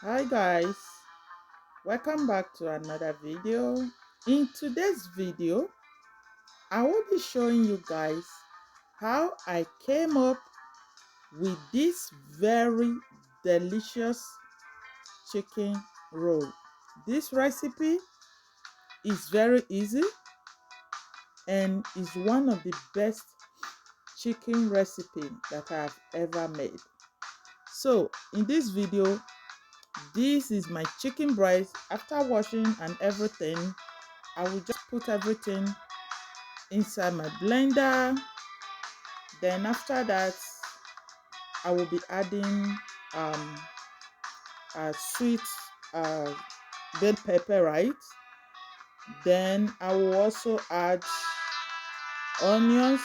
Hi guys, welcome back to another video. In today's video I will be showing you guys how I came up with this very delicious chicken roll. This recipe is very easy and is one of the best chicken recipe that I've ever made. So in this video, this is my chicken breast. After washing and everything, I will just put everything inside my blender. Then after that, I will be adding a sweet uh, bell pepper, right? Then I will also add onions,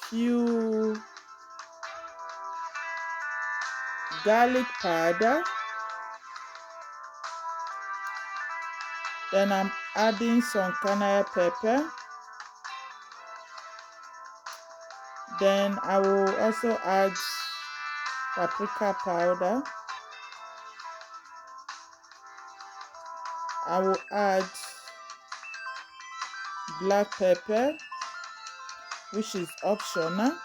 few garlic powder. Then I'm adding some cayenne pepper. Then I will also add paprika powder. I will add black pepper, which is optional.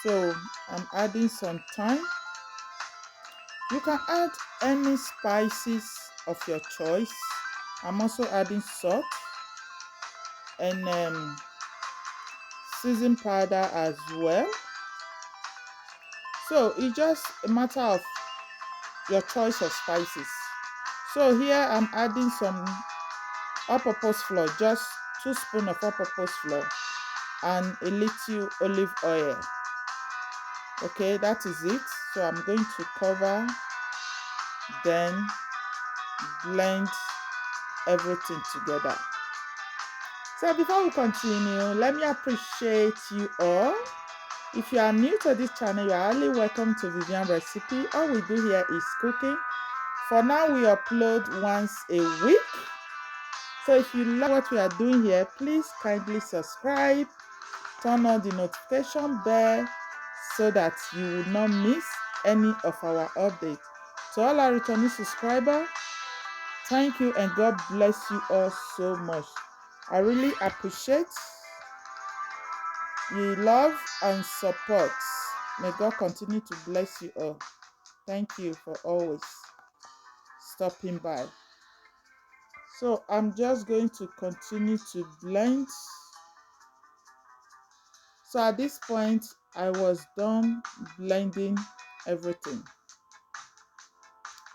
So I'm adding some thyme. You can add any spices of your choice. I'm also adding salt and season powder as well. So it's just a matter of your choice of spices. So here I'm adding some all-purpose flour, just 2 spoons of all-purpose flour and a little olive oil. Okay, that is it. So I'm going to cover, then blend everything together. So before we continue, let me appreciate you all. If you are new to this channel, you are highly welcome to Vivian Recipe. All we do here is cooking. For now, we upload once a week. So if you love what we are doing here, please kindly subscribe, turn on the notification bell so that you will not miss any of our updates. To all our returning subscribers, thank you and God bless you all so much. I really appreciate your love and support. May God continue to bless you all. Thank you for always stopping by. So I'm just going to continue to blend. So at this point, I was done blending everything.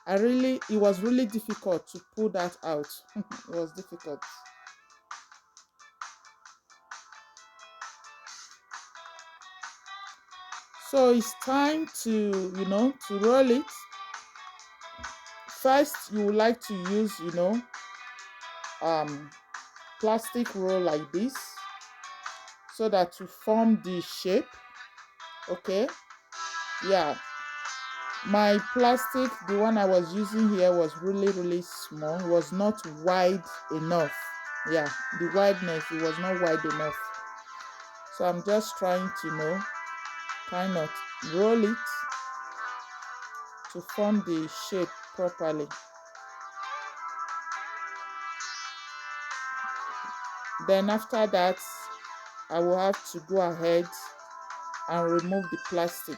It was really difficult to pull that out. It was difficult. So it's time to, to roll it. First, you would like to use, plastic roll like this so that to form the shape. Okay. Yeah. My plastic, the one I was using here, was really small. It was not wide enough. Yeah, the wideness, it was not wide enough. So I'm just trying to, kind of roll it to form the shape properly. Then after that, I will have to go ahead and remove the plastic.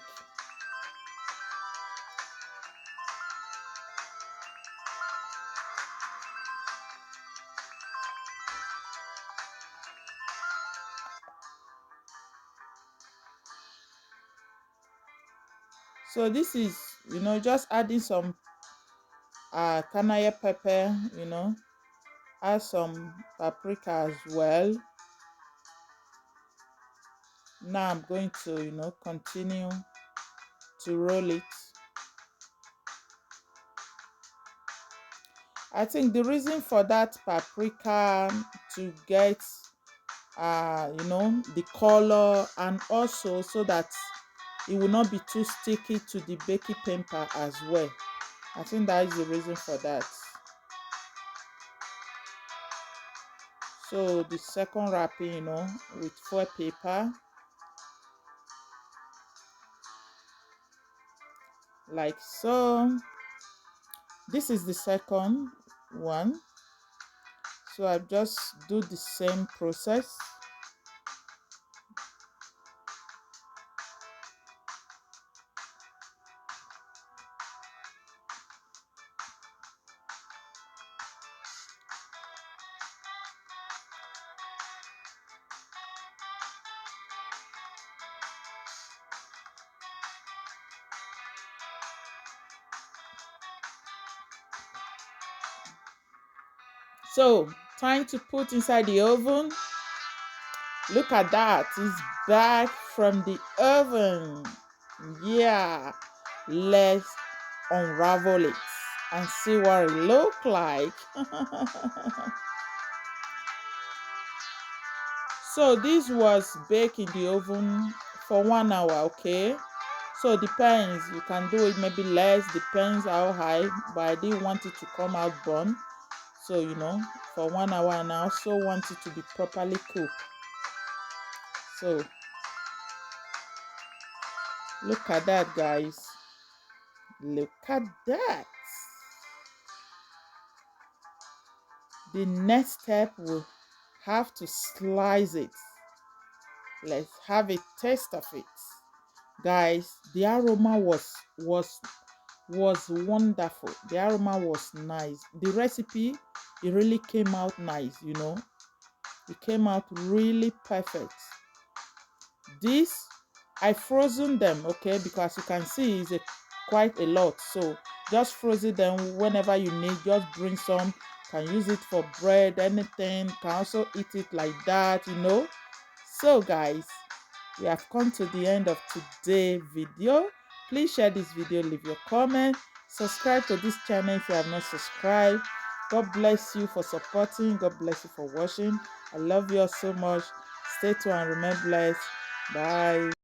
So this is, just adding some cayenne pepper, add some paprika as well. Now I'm going to, continue to roll it. I think the reason for that paprika to get the color, and also so that it will not be too sticky to the baking paper as well. I think that is the reason for that. So the second wrapping, with foil paper. like so. This is the second one, so I just do the same process. So time to put inside the oven. Look at that, it's back from the oven. Yeah, let's unravel it and see what it look like. So this was baked in the oven for 1 hour, okay? So depends, you can do it maybe less, depends how high, but I didn't want it to come out burnt. So for 1 hour, and I also want it to be properly cooked. So look at that, guys. Look at that. The next step, we'll have to slice it. Let's have a taste of it. Guys, the aroma was wonderful. The aroma was nice. The recipe, it really came out nice. It came out really perfect. This, I frozen them, okay, because you can see it's quite a lot. So just frozen them whenever you need. Just bring some. Can use it for bread, anything. Can also eat it like that. So guys, we have come to the end of today's video. Please share this video, leave your comment, subscribe to this channel if you have not subscribed. God bless you for supporting. God bless you for watching. I love you all so much. Stay tuned and remain blessed. Bye.